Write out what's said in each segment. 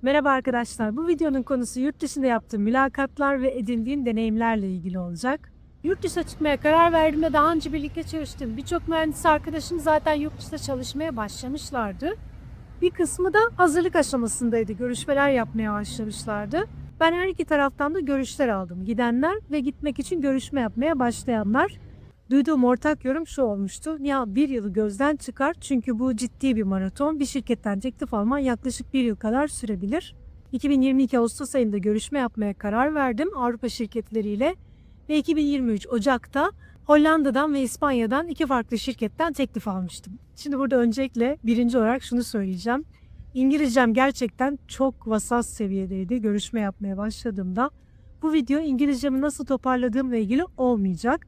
Merhaba arkadaşlar. Bu videonun konusu yurt dışında yaptığım mülakatlar ve edindiğim deneyimlerle ilgili olacak. Yurt dışına çıkmaya karar verdiğimde daha önce birlikte çalıştığım birçok mühendis arkadaşım zaten yurt dışında çalışmaya başlamışlardı. Bir kısmı da hazırlık aşamasındaydı. Görüşmeler yapmaya başlamışlardı. Ben her iki taraftan da görüşler aldım. Gidenler ve gitmek için görüşme yapmaya başlayanlar. Duyduğum ortak yorum şu olmuştu. Ya bir yılı gözden çıkar çünkü bu ciddi bir maraton. Bir şirketten teklif alman yaklaşık bir yıl kadar sürebilir. 2022 Ağustos ayında görüşme yapmaya karar verdim Avrupa şirketleriyle. Ve 2023 Ocak'ta Hollanda'dan ve İspanya'dan iki farklı şirketten teklif almıştım. Şimdi burada öncelikle birinci olarak şunu söyleyeceğim. İngilizcem gerçekten çok vasat seviyedeydi görüşme yapmaya başladığımda. Bu video İngilizcemi nasıl toparladığımla ilgili olmayacak.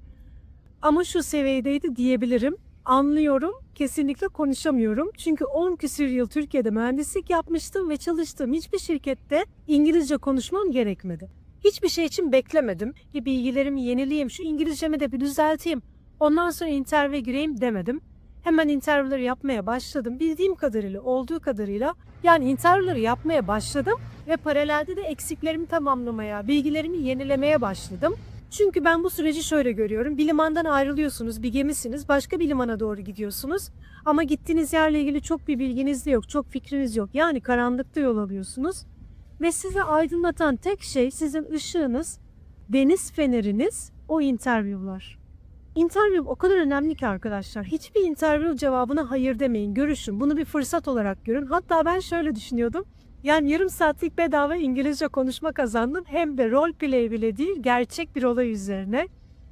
Ama şu seviyedeydi diyebilirim. Anlıyorum, kesinlikle konuşamıyorum. Çünkü 10 küsur yıl Türkiye'de mühendislik yapmıştım ve çalıştığım hiçbir şirkette İngilizce konuşmam gerekmedi. Hiçbir şey için beklemedim. Bilgilerimi yenileyim, şu İngilizcemi de bir düzelteyim. Ondan sonra interview'e gireyim demedim. Hemen interview'ları yapmaya başladım. Bildiğim kadarıyla, olduğu kadarıyla yani interview'ları yapmaya başladım ve paralelde de eksiklerimi tamamlamaya, bilgilerimi yenilemeye başladım. Çünkü ben bu süreci şöyle görüyorum. Bir limandan ayrılıyorsunuz, bir gemisiniz, başka bir limana doğru gidiyorsunuz. Ama gittiğiniz yerle ilgili çok bir bilginiz de yok, çok fikriniz yok. Yani karanlıkta yol alıyorsunuz. Ve sizi aydınlatan tek şey sizin ışığınız, deniz feneriniz, o interview'lar. Interview o kadar önemli ki arkadaşlar. Hiçbir interview cevabına hayır demeyin, görüşün. Bunu bir fırsat olarak görün. Hatta ben şöyle düşünüyordum. Yani yarım saatlik bedava İngilizce konuşma kazandım. Hem de role play bile değil, gerçek bir olay üzerine.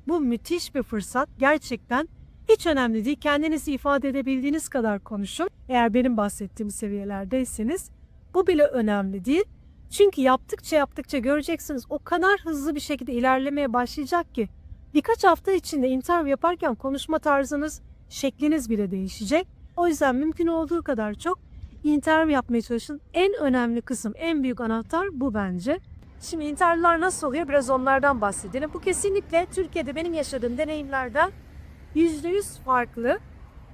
Bu müthiş bir fırsat. Gerçekten hiç önemli değil. Kendinizi ifade edebildiğiniz kadar konuşun. Eğer benim bahsettiğim seviyelerdeyseniz bu bile önemli değil. Çünkü yaptıkça göreceksiniz o kadar hızlı bir şekilde ilerlemeye başlayacak ki birkaç hafta içinde interview yaparken konuşma tarzınız, şekliniz bile değişecek. O yüzden mümkün olduğu kadar çok interview yapmaya çalışın. En önemli kısım, en büyük anahtar bu bence. Şimdi interview'lar nasıl oluyor? Biraz onlardan bahsedelim. Bu kesinlikle Türkiye'de benim yaşadığım deneyimlerden %100 farklı.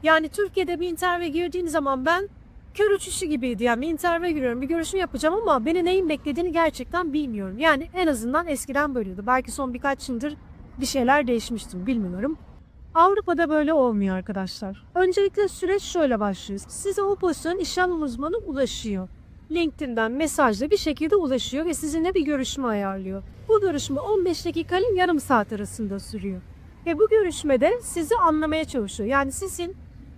Yani Türkiye'de bir interview'e girdiğim zaman ben kör uçuşu gibiydi. Yani bir interview'e giriyorum, bir görüşme yapacağım ama beni neyin beklediğini gerçekten bilmiyorum. Yani en azından eskiden böyleydi. Belki son birkaç yıldır bir şeyler değişmiştir, bilmiyorum. Avrupa'da böyle olmuyor arkadaşlar. Öncelikle süreç şöyle başlıyor. Size o pozisyon iş alım uzmanı ulaşıyor. LinkedIn'den mesajla bir şekilde ulaşıyor ve sizinle bir görüşme ayarlıyor. Bu görüşme 15 dakika ile yarım saat arasında sürüyor. Ve bu görüşmede sizi anlamaya çalışıyor. Yani sizin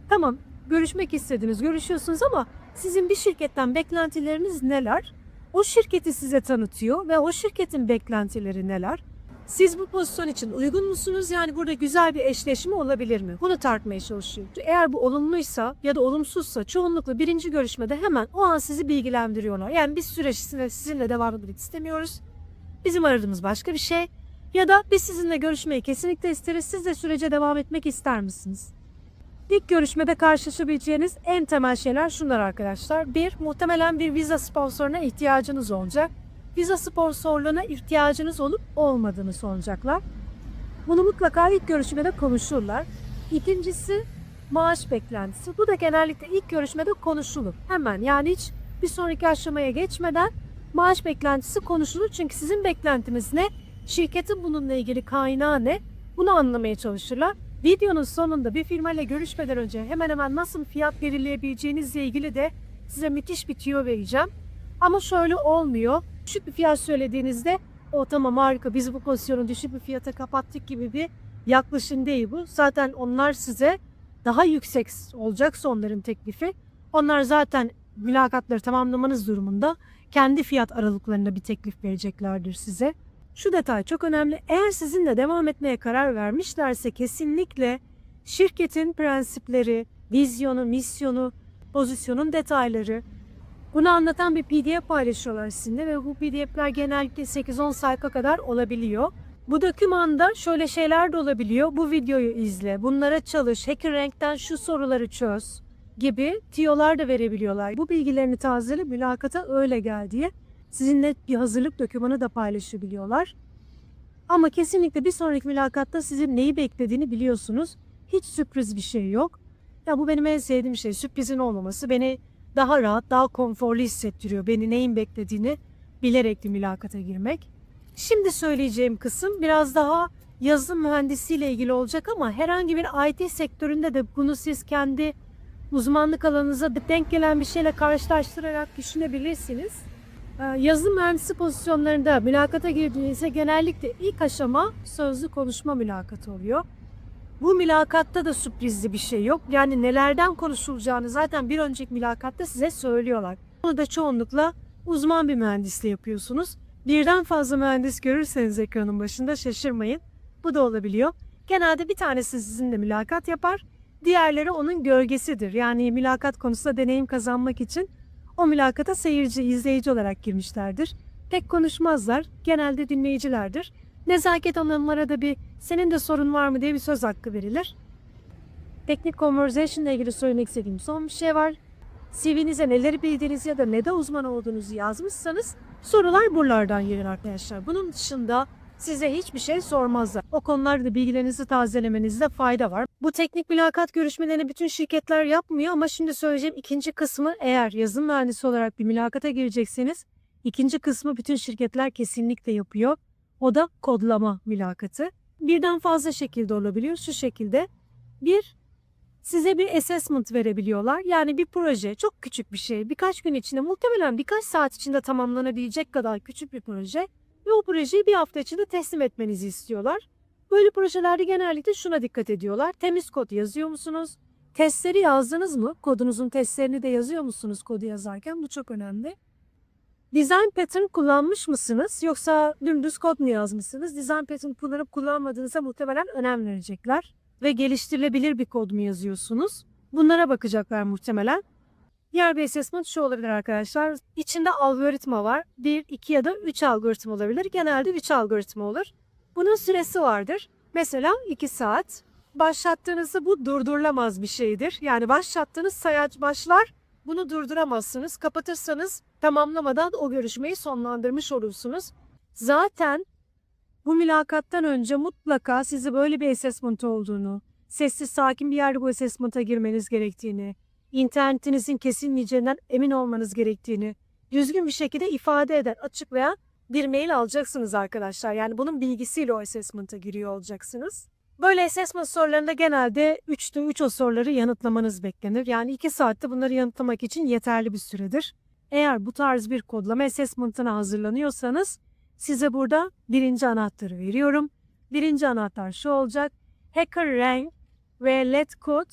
tamam görüşmek istediniz, görüşüyorsunuz ama sizin bir şirketten beklentileriniz neler? O şirketi size tanıtıyor ve o şirketin beklentileri neler? Siz bu pozisyon için uygun musunuz? Yani burada güzel bir eşleşme olabilir mi? Bunu tartmaya çalışıyor. Eğer bu olumluysa ya da olumsuzsa çoğunlukla birinci görüşmede hemen o an sizi bilgilendiriyorlar. Yani biz süreç sizinle devam etmek istemiyoruz. Bizim aradığımız başka bir şey. Ya da biz sizinle görüşmeyi kesinlikle isteriz. Siz de sürece devam etmek ister misiniz? İlk görüşmede karşılaşabileceğiniz en temel şeyler şunlar arkadaşlar. Bir, muhtemelen bir vize sponsoruna ihtiyacınız olacak. Vize sponsorluğuna ihtiyacınız olup olmadığını soracaklar. Bunu mutlaka ilk görüşmede konuşurlar. İkincisi maaş beklentisi. Bu da genellikle ilk görüşmede konuşulur. Hemen yani hiç bir sonraki aşamaya geçmeden maaş beklentisi konuşulur. Çünkü sizin beklentiniz ne? Şirketin bununla ilgili kaynağı ne? Bunu anlamaya çalışırlar. Videonun sonunda bir firmayla görüşmeden önce hemen hemen nasıl fiyat belirleyebileceğinizle ilgili de size müthiş bir tüyo vereceğim. Ama şöyle olmuyor. Düşük bir fiyat söylediğinizde o tamam harika biz bu pozisyonu düşük bir fiyata kapattık gibi bir yaklaşım değil bu. Zaten onlar size daha yüksek olacaksa onların teklifi. Onlar zaten mülakatları tamamlamanız durumunda kendi fiyat aralıklarında bir teklif vereceklerdir size. Şu detay çok önemli. Eğer sizinle devam etmeye karar vermişlerse kesinlikle şirketin prensipleri, vizyonu, misyonu, pozisyonun detayları bunu anlatan bir PDF paylaşıyorlar sizinle ve bu PDF'ler genellikle 8-10 sayfa kadar olabiliyor. Bu dokümanda şöyle şeyler de olabiliyor. Bu videoyu izle, bunlara çalış, HackerRank'ten şu soruları çöz gibi tiyolar da verebiliyorlar. Bu bilgilerini tazele mülakata öyle gel diye sizinle bir hazırlık dokümanı da paylaşabiliyorlar. Ama kesinlikle bir sonraki mülakatta sizin neyi beklediğini biliyorsunuz. Hiç sürpriz bir şey yok. Ya bu benim en sevdiğim şey. Sürprizin olmaması beni daha rahat, daha konforlu hissettiriyor. Beni neyin beklediğini bilerek bir mülakata girmek. Şimdi söyleyeceğim kısım biraz daha yazılım mühendisiyle ilgili olacak ama herhangi bir IT sektöründe de bunu siz kendi uzmanlık alanınıza denk gelen bir şeyle karşılaştırarak düşünebilirsiniz. Yazılım mühendisi pozisyonlarında mülakata girdiğinizde genellikle ilk aşama sözlü konuşma mülakatı oluyor. Bu mülakatta da sürprizli bir şey yok. Yani nelerden konuşulacağını zaten bir önceki mülakatta size söylüyorlar. Bunu da çoğunlukla uzman bir mühendisle yapıyorsunuz. Birden fazla mühendis görürseniz ekranın başında şaşırmayın. Bu da olabiliyor. Genelde bir tanesi sizinle mülakat yapar. Diğerleri onun gölgesidir. Yani mülakat konusunda deneyim kazanmak için o mülakata seyirci, izleyici olarak girmişlerdir. Pek konuşmazlar. Genelde dinleyicilerdir. Nezaket onlara da bir senin de sorun var mı diye bir söz hakkı verilir. Teknik conversation ile ilgili söylemek istediğim son bir şey var. CV'nize neleri bildiğinizi ya da ne de uzman olduğunuzu yazmışsanız sorular buralardan gelir arkadaşlar. Bunun dışında size hiçbir şey sormazlar. O konularda bilgilerinizi tazelemenizde fayda var. Bu teknik mülakat görüşmelerini bütün şirketler yapmıyor ama şimdi söyleyeceğim ikinci kısmı, eğer yazılım mühendisi olarak bir mülakata girecekseniz ikinci kısmı bütün şirketler kesinlikle yapıyor. O da kodlama mülakatı. Birden fazla şekilde olabiliyor. Şu şekilde: bir, size bir assessment verebiliyorlar. Yani bir proje, çok küçük bir şey. Birkaç gün içinde, muhtemelen birkaç saat içinde tamamlanabilecek kadar küçük bir proje. Ve o projeyi bir hafta içinde teslim etmenizi istiyorlar. Böyle projelerde genellikle şuna dikkat ediyorlar: temiz kod yazıyor musunuz? Testleri yazdınız mı? Kodunuzun testlerini de yazıyor musunuz kodu yazarken? Bu çok önemli. Design pattern kullanmış mısınız? Yoksa dümdüz kod mu yazmışsınız? Design pattern kullanıp kullanmadığınızda muhtemelen önem verecekler. Ve geliştirilebilir bir kod mu yazıyorsunuz? Bunlara bakacaklar muhtemelen. Diğer bir assessment şu olabilir arkadaşlar: İçinde algoritma var. 1, 2 ya da 3 algoritma olabilir. Genelde 3 algoritma olur. Bunun süresi vardır. Mesela 2 saat. Başlattığınızda bu durdurulamaz bir şeydir. Yani başlattığınız sayaç başlar. Bunu durduramazsınız. Kapatırsanız tamamlamadan o görüşmeyi sonlandırmış olursunuz. Zaten bu mülakattan önce mutlaka size böyle bir assessment olduğunu, sessiz sakin bir yerde bu assessment'a girmeniz gerektiğini, internetinizin kesinliğinden emin olmanız gerektiğini düzgün bir şekilde ifade eden, açıklayan bir mail alacaksınız arkadaşlar. Yani bunun bilgisiyle o assessment'a giriyor olacaksınız. Böyle assessment sorularında genelde 3'te 3 o soruları yanıtlamanız beklenir. Yani 2 saatte bunları yanıtlamak için yeterli bir süredir. Eğer bu tarz bir kodlama assessment'ına hazırlanıyorsanız size burada birinci anahtarı veriyorum. Birinci anahtar şu olacak: HackerRank ve LetCode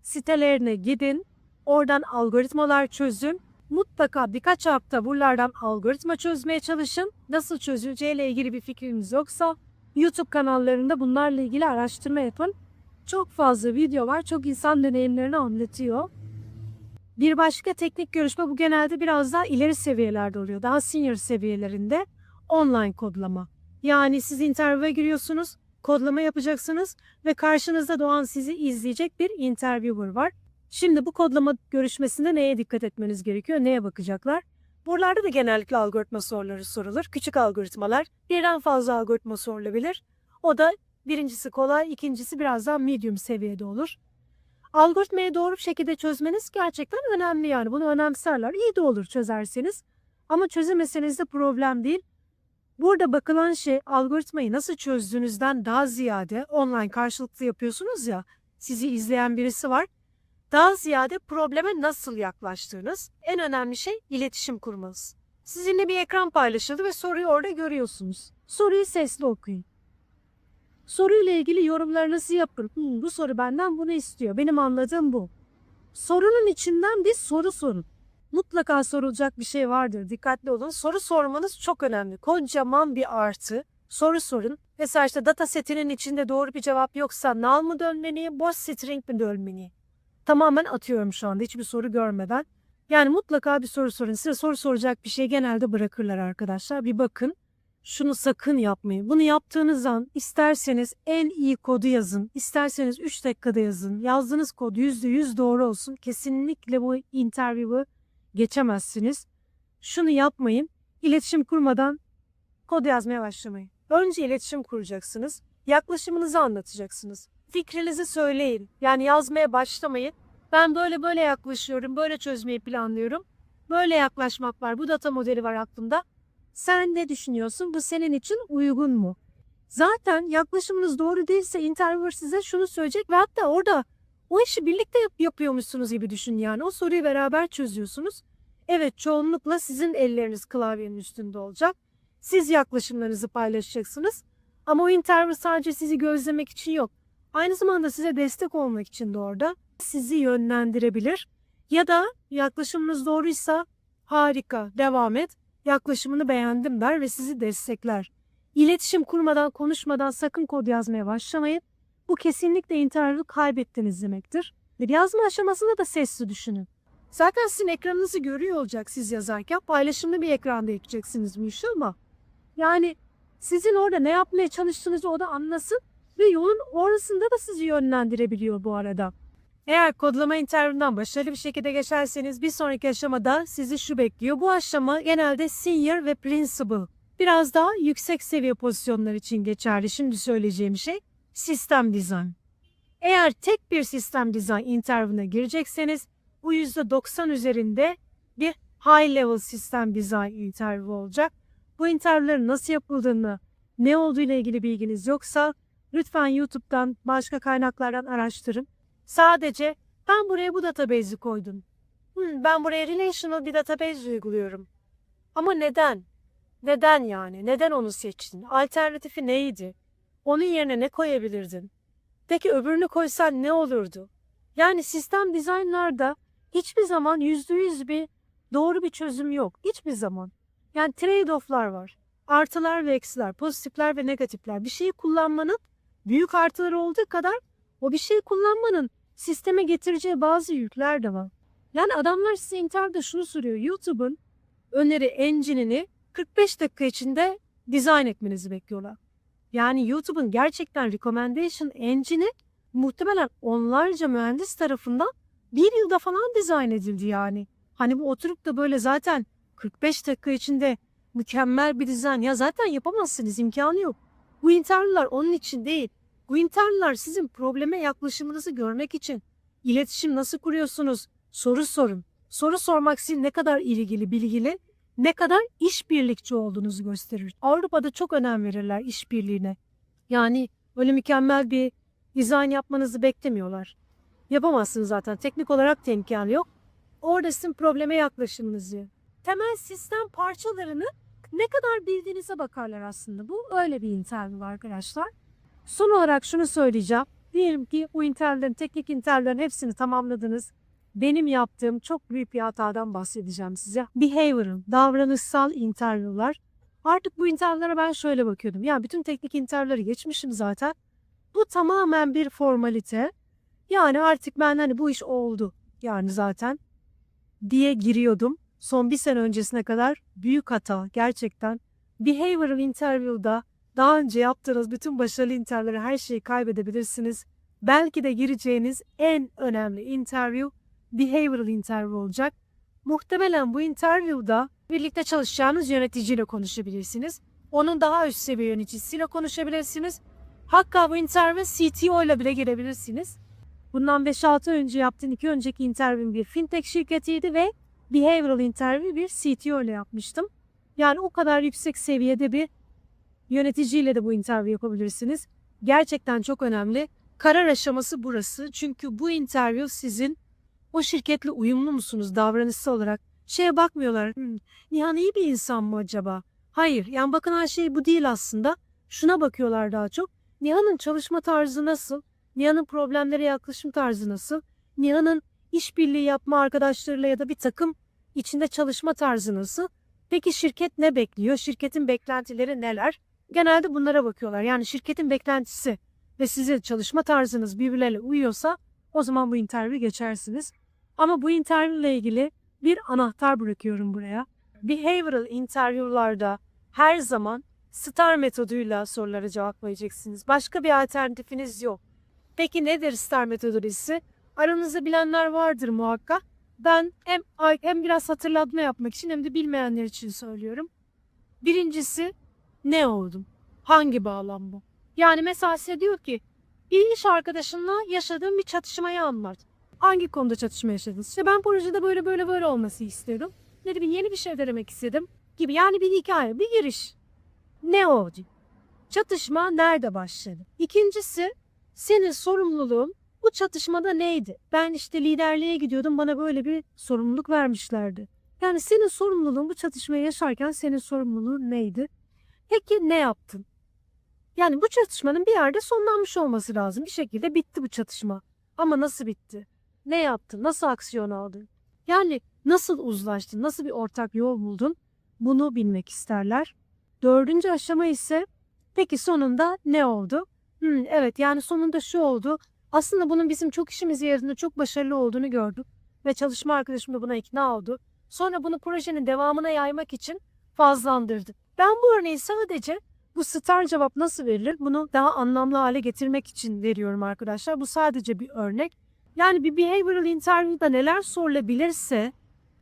sitelerine gidin. Oradan algoritmalar çözün. Mutlaka birkaç hafta buralardan algoritma çözmeye çalışın. Nasıl çözüleceğiyle ilgili bir fikriniz yoksa YouTube kanallarında bunlarla ilgili araştırma yapın. Çok fazla video var. Çok insan deneyimlerini anlatıyor. Bir başka teknik görüşme, bu genelde biraz daha ileri seviyelerde oluyor. Daha senior seviyelerinde online kodlama. Yani siz interview'e giriyorsunuz, kodlama yapacaksınız ve karşınızda doğan sizi izleyecek bir interviewer var. Şimdi bu kodlama görüşmesinde neye dikkat etmeniz gerekiyor? Neye bakacaklar? Buralarda da genellikle algoritma soruları sorulur. Küçük algoritmalar, birden fazla algoritma sorulabilir. O da birincisi kolay, ikincisi biraz daha medium seviyede olur. Algoritmayı doğru bir şekilde çözmeniz gerçekten önemli yani. Bunu önemserler. İyi de olur çözerseniz. Ama çözemeseniz de problem değil. Burada bakılan şey, algoritmayı nasıl çözdüğünüzden daha ziyade, online karşılıklı yapıyorsunuz ya, sizi izleyen birisi var. Daha ziyade probleme nasıl yaklaştığınız, en önemli şey iletişim kurmanız. Sizinle bir ekran paylaşıldı ve soruyu orada görüyorsunuz. Soruyu sesli okuyun. Soruyla ilgili yorumlarınızı yapın. Bu soru benden bunu istiyor. Benim anladığım bu. Sorunun içinden bir soru sorun. Mutlaka sorulacak bir şey vardır. Dikkatli olun. Soru sormanız çok önemli. Kocaman bir artı. Soru sorun. Mesela işte data setinin içinde doğru bir cevap yoksa null mı dönmeli, boş string mi dönmeli? Tamamen atıyorum şu anda hiçbir soru görmeden. Yani mutlaka bir soru sorun. Size soru soracak bir şey genelde bırakırlar arkadaşlar. Bir bakın. Şunu sakın yapmayın. Bunu yaptığınız an isterseniz en iyi kodu yazın, isterseniz 3 dakikada yazın. Yazdığınız kod %100 doğru olsun. Kesinlikle bu interview'ı geçemezsiniz. Şunu yapmayın. İletişim kurmadan kod yazmaya başlamayın. Önce iletişim kuracaksınız. Yaklaşımınızı anlatacaksınız. Fikrinizi söyleyin. Yani yazmaya başlamayın. Ben böyle böyle yaklaşıyorum, böyle çözmeyi planlıyorum. Böyle yaklaşmak var, bu data modeli var aklımda. Sen ne düşünüyorsun? Bu senin için uygun mu? Zaten yaklaşımınız doğru değilse interviewer size şunu söyleyecek ve hatta orada o işi birlikte yapıyormuşsunuz gibi düşün yani. O soruyu beraber çözüyorsunuz. Evet, çoğunlukla sizin elleriniz klavyenin üstünde olacak. Siz yaklaşımlarınızı paylaşacaksınız. Ama o interviewer sadece sizi gözlemek için yok. Aynı zamanda size destek olmak için de orada. Sizi yönlendirebilir. Ya da yaklaşımınız doğruysa harika, devam et. Yaklaşımını beğendim der ve sizi destekler. İletişim kurmadan, konuşmadan sakın kod yazmaya başlamayın. Bu kesinlikle interview'u kaybettiniz demektir. Ve yazma aşamasında da sesli düşünün. Zaten sizin ekranınızı görüyor olacak siz yazarken. Paylaşımlı bir ekranda yapacaksınız bu işi ama yani sizin orada ne yapmaya çalıştığınızı o da anlasın ve yolun orasında da sizi yönlendirebiliyor bu arada. Eğer kodlama interview'dan başarılı bir şekilde geçerseniz bir sonraki aşamada sizi şu bekliyor. Bu aşama genelde senior ve principal, biraz daha yüksek seviye pozisyonlar için geçerli. Şimdi söyleyeceğim şey sistem dizayn. Eğer tek bir sistem dizayn interview'ına girecekseniz bu %90 üzerinde bir high level sistem dizayn interview olacak. Bu interview'ların nasıl yapıldığını, ne olduğu ile ilgili bilginiz yoksa lütfen YouTube'dan, başka kaynaklardan araştırın. Sadece ben buraya bu database'i koydum. Ben buraya relational bir database uyguluyorum. Ama neden? Neden yani? Neden onu seçtin? Alternatifi neydi? Onun yerine ne koyabilirdin? Peki öbürünü koysan ne olurdu? Yani sistem dizaynlarda hiçbir zaman %100 bir doğru bir çözüm yok. Hiçbir zaman. Yani trade-off'lar var. Artılar ve eksiler, pozitifler ve negatifler. Bir şeyi kullanmanın büyük artıları olduğu kadar o bir şeyi kullanmanın sisteme getireceği bazı yükler de var. Yani adamlar size internette şunu soruyor. YouTube'un öneri engine'ini 45 dakika içinde dizayn etmenizi bekliyorlar. Yani YouTube'un gerçekten recommendation engine'i muhtemelen onlarca mühendis tarafından bir yılda falan dizayn edildi yani. Hani bu oturup da böyle zaten 45 dakika içinde mükemmel bir dizayn ya zaten yapamazsınız, imkanı yok. Bu interview'lar onun için değil. Bu interview'lar sizin probleme yaklaşımınızı görmek için. İletişim nasıl kuruyorsunuz? Soru sorun. Soru sormak sizin ne kadar ilgili, bilgili, ne kadar işbirlikçi olduğunuzu gösterir. Avrupa'da çok önem verirler işbirliğine. Yani öyle mükemmel bir dizayn yapmanızı beklemiyorlar. Yapamazsınız zaten. Teknik olarak da imkanı yok. Orada sizin probleme yaklaşımınızı, temel sistem parçalarını ne kadar bildiğinize bakarlar aslında. Bu öyle bir interview arkadaşlar. Son olarak şunu söyleyeceğim. Diyelim ki bu interview'lerin, teknik interview'lerin hepsini tamamladınız. Benim yaptığım çok büyük bir hatadan bahsedeceğim size. Behavioral, davranışsal interview'lar. Artık bu interview'lara ben şöyle bakıyordum. Ya bütün teknik interview'ları geçmişim zaten. Bu tamamen bir formalite. Yani artık ben hani bu iş oldu. Yani zaten diye giriyordum. Son bir sene öncesine kadar büyük hata gerçekten. Behavioral interview'da daha önce yaptığınız bütün başarılı interview'ları her şeyi kaybedebilirsiniz. Belki de gireceğiniz en önemli interview behavioral interview olacak. Muhtemelen bu interview'da birlikte çalışacağınız yöneticiyle konuşabilirsiniz. Onun daha üst seviye yöneticisiyle konuşabilirsiniz. Hatta bu interview CTO ile bile girebilirsiniz. Bundan 5-6 önce yaptığım 2 önceki interview'im bir fintech şirketiydi ve behavioral interview bir CTO ile yapmıştım. Yani o kadar yüksek seviyede bir yöneticiyle de bu interview yapabilirsiniz. Gerçekten çok önemli. Karar aşaması burası. Çünkü bu interview sizin o şirketle uyumlu musunuz davranışsal olarak? Şeye bakmıyorlar. Nihan iyi bir insan mı acaba? Hayır. Yani bakın her şey bu değil aslında. Şuna bakıyorlar daha çok. Nihan'ın çalışma tarzı nasıl? Nihan'ın problemlere yaklaşım tarzı nasıl? Nihan'ın işbirliği yapma arkadaşlarıyla ya da bir takım içinde çalışma tarzı nasıl? Peki şirket ne bekliyor? Şirketin beklentileri neler? Genelde bunlara bakıyorlar. Yani şirketin beklentisi ve sizin çalışma tarzınız birbirleriyle uyuyorsa o zaman bu interview'i geçersiniz. Ama bu interview ile ilgili bir anahtar bırakıyorum buraya. Behavioral interview'larda her zaman STAR metoduyla sorulara cevap vereceksiniz. Başka bir alternatifiniz yok. Peki nedir STAR metodolojisi? Aranızda bilenler vardır muhakkak. Ben hem biraz hatırlatma yapmak için hem de bilmeyenler için söylüyorum. Birincisi ne oldum? Hangi bağlam bu? Yani mesela size diyor ki bir iş arkadaşınla yaşadığın bir çatışmayı anlat. Hangi konuda çatışma yaşadınız? İşte ben projede böyle olması istiyorum. Ne bileyim yeni bir şey denemek istedim gibi. Yani bir hikaye, bir giriş. Ne o? Çatışma nerede başladı? İkincisi, senin sorumluluğun bu çatışmada neydi? Ben işte liderliğe gidiyordum, bana böyle bir sorumluluk vermişlerdi. Yani senin sorumluluğun bu çatışmayı yaşarken senin sorumluluğun neydi? Peki ne yaptın? Yani bu çatışmanın bir yerde sonlanmış olması lazım. Bir şekilde bitti bu çatışma. Ama nasıl bitti? Ne yaptın? Nasıl aksiyon aldın? Yani nasıl uzlaştın? Nasıl bir ortak yol buldun? Bunu bilmek isterler. Dördüncü aşama ise peki sonunda ne oldu? Evet yani sonunda şu oldu. Aslında bunun bizim çok işimize yaradığını, çok başarılı olduğunu gördük. Ve çalışma arkadaşım da buna ikna oldu. Sonra bunu projenin devamına yaymak için fazlandırdı. Ben bu örneği sadece bu star cevap nasıl verilir? Bunu daha anlamlı hale getirmek için veriyorum arkadaşlar. Bu sadece bir örnek. Yani bir behavioral interview'da neler sorulabilirse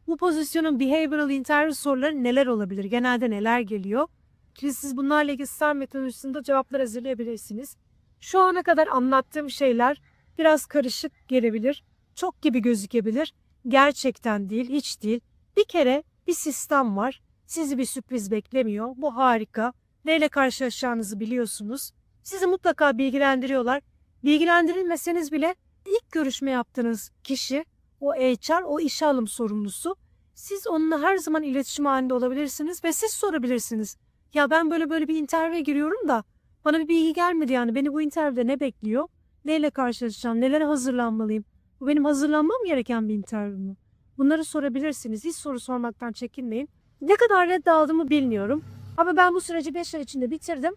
bu pozisyonun behavioral interview soruları neler olabilir? Genelde neler geliyor? Ki siz bunlarla ilgili STAR metodolojisinde cevaplar hazırlayabilirsiniz. Şu ana kadar anlattığım şeyler biraz karışık gelebilir. Çok gibi gözükebilir. Gerçekten değil, hiç değil. Bir kere bir sistem var. Sizi bir sürpriz beklemiyor. Bu harika. Neyle karşılaşacağınızı biliyorsunuz. Sizi mutlaka bilgilendiriyorlar. Bilgilendirilmeseniz bile ilk görüşme yaptığınız kişi, o HR, o işe alım sorumlusu. Siz onunla her zaman iletişim halinde olabilirsiniz ve siz sorabilirsiniz. Ya ben böyle bir interview'e giriyorum da bana bir bilgi gelmedi yani. Beni bu interview'de ne bekliyor? Neyle karşılaşacağım? Nelere hazırlanmalıyım? Bu benim hazırlanmam gereken bir interview mu? Bunları sorabilirsiniz. Hiç soru sormaktan çekinmeyin. Ne kadar red aldığımı bilmiyorum. Ama ben bu süreci 5 ay içinde bitirdim.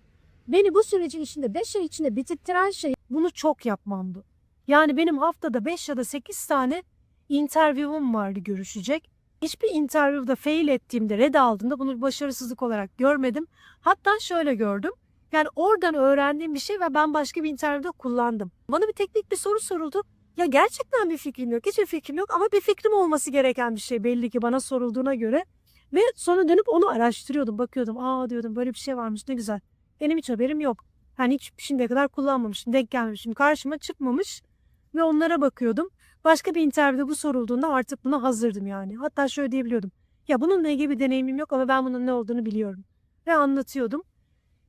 Beni bu sürecin içinde 5 ay içinde bitirtiren şey bunu çok yapmamdı. Yani benim haftada 5 ya da 8 tane interview'um vardı görüşecek. Hiçbir interview'da fail ettiğimde, red aldığımda bunu başarısızlık olarak görmedim. Hatta şöyle gördüm. Yani oradan öğrendiğim bir şey ve ben başka bir interview'da kullandım. Bana bir teknik bir soru soruldu. Ya gerçekten bir fikrim yok, hiçbir fikrim yok ama bir fikrim olması gereken bir şey belli ki bana sorulduğuna göre. Ve sonra dönüp onu araştırıyordum, bakıyordum. Aa diyordum böyle bir şey varmış ne güzel. Benim hiç haberim yok. Hani hiç şimdiye kadar kullanmamışım, denk gelmemişim, karşıma çıkmamış ve onlara bakıyordum. Başka bir interview'de bu sorulduğunda artık buna hazırdım yani. Hatta şöyle diyebiliyordum. Ya bununla ilgili bir deneyimim yok ama ben bunun ne olduğunu biliyorum. Ve anlatıyordum.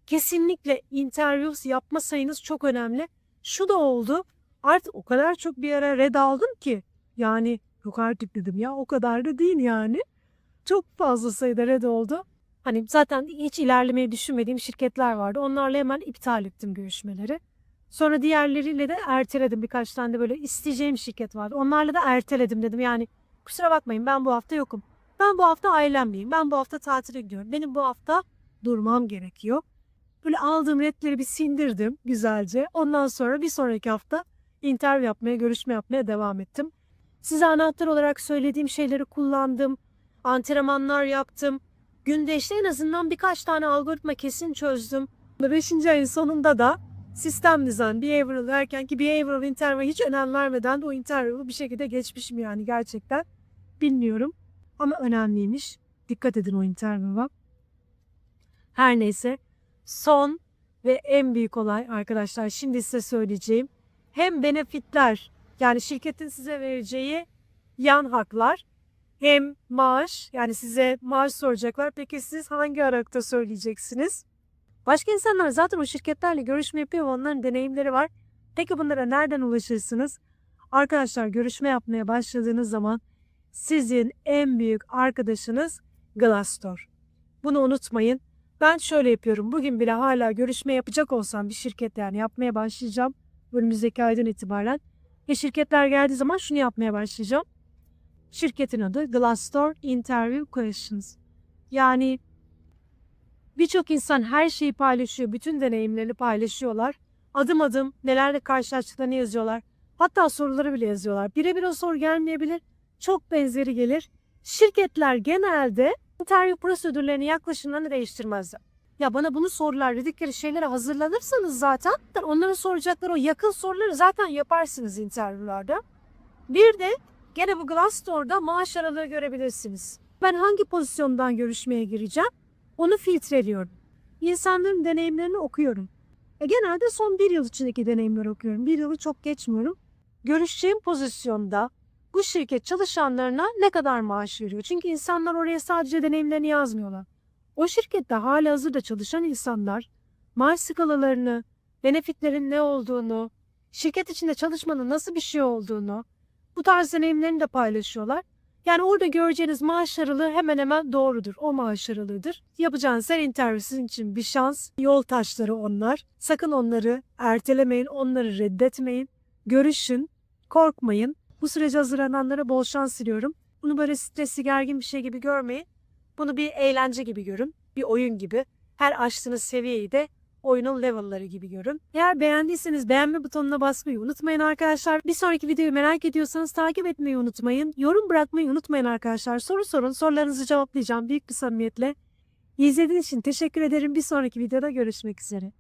Kesinlikle interviews yapma sayınız çok önemli. Şu da oldu. Artık o kadar çok bir ara red aldım ki. Yani yok artık dedim ya o kadar da değil yani. Çok fazla sayıda red oldu. Hani zaten hiç ilerlemeyi düşünmediğim şirketler vardı. Onlarla hemen iptal ettim görüşmeleri. Sonra diğerleriyle de erteledim. Birkaç tane de böyle isteyeceğim şirket vardı. Onlarla da erteledim dedim. Yani kusura bakmayın ben bu hafta yokum. Ben bu hafta ailemleyim. Ben bu hafta tatile gidiyorum. Benim bu hafta durmam gerekiyor. Böyle aldığım redleri bir sindirdim güzelce. Ondan sonra bir sonraki hafta interview yapmaya, görüşme yapmaya devam ettim. Size anahtar olarak söylediğim şeyleri kullandım. Antrenmanlar yaptım. Günde işte en azından birkaç tane algoritma kesin çözdüm. 5. ayın sonunda da sistem design, behavioral derken ki behavioral interview hiç önem vermeden de o interview'u bir şekilde geçmişim yani gerçekten. Bilmiyorum ama önemliymiş. Dikkat edin o interview'a. Her neyse son ve en büyük olay arkadaşlar şimdi size söyleyeceğim. Hem benefitler yani şirketin size vereceği yan haklar hem maaş yani size maaş soracaklar. Peki siz hangi aralıkta söyleyeceksiniz? Başka insanlar zaten o şirketlerle görüşme yapıyor ve onların deneyimleri var. Peki bunlara nereden ulaşırsınız? Arkadaşlar görüşme yapmaya başladığınız zaman sizin en büyük arkadaşınız Glassdoor. Bunu unutmayın. Ben şöyle yapıyorum. Bugün bile hala görüşme yapacak olsam bir şirketle yani yapmaya başlayacağım. Önümüzdeki aydan itibaren. Şirketler geldiği zaman şunu yapmaya başlayacağım. Şirketin adı Glassdoor Interview Questions. Yani birçok insan her şeyi paylaşıyor, bütün deneyimlerini paylaşıyorlar. Adım adım nelerle karşılaştıklarını yazıyorlar. Hatta soruları bile yazıyorlar. Birebir o soru gelmeyebilir, çok benzeri gelir. Şirketler genelde interview prosedürlerini yaklaşımlarını değiştirmezler. Ya bana bunu sorular dedikleri şeylere hazırlanırsanız zaten onların soracakları o yakın soruları zaten yaparsınız interviewlarda. Bir de gene bu Glassdoor'da maaş aralığı görebilirsiniz. Ben hangi pozisyondan görüşmeye gireceğim? Onu filtreliyorum. İnsanların deneyimlerini okuyorum. Genelde son bir yıl içindeki deneyimleri okuyorum. Bir yılı çok geçmiyorum. görüşeceğim pozisyonda bu şirket çalışanlarına ne kadar maaş veriyor? Çünkü insanlar oraya sadece deneyimlerini yazmıyorlar. O şirkette halihazırda çalışan insanlar maaş skalalarını, benefitlerin ne olduğunu, şirket içinde çalışmanın nasıl bir şey olduğunu, bu tarz deneyimlerini de paylaşıyorlar. Yani orada göreceğiniz maaş aralığı hemen hemen doğrudur. O maaş aralığıdır. Yapacağınız her interview sizin için bir şans. Yol taşları onlar. Sakın onları ertelemeyin, onları reddetmeyin. Görüşün, korkmayın. Bu sürece hazırlananlara bol şans diliyorum. Bunu böyle stresli, gergin bir şey gibi görmeyin. Bunu bir eğlence gibi görün, bir oyun gibi. Her aştığınız seviyeyi de oyunun level'ları gibi görün. Eğer beğendiyseniz beğenme butonuna basmayı unutmayın arkadaşlar. Bir sonraki videoyu merak ediyorsanız takip etmeyi unutmayın. Yorum bırakmayı unutmayın arkadaşlar. Soru sorun, sorularınızı cevaplayacağım büyük bir samimiyetle. İzlediğiniz için teşekkür ederim. Bir sonraki videoda görüşmek üzere.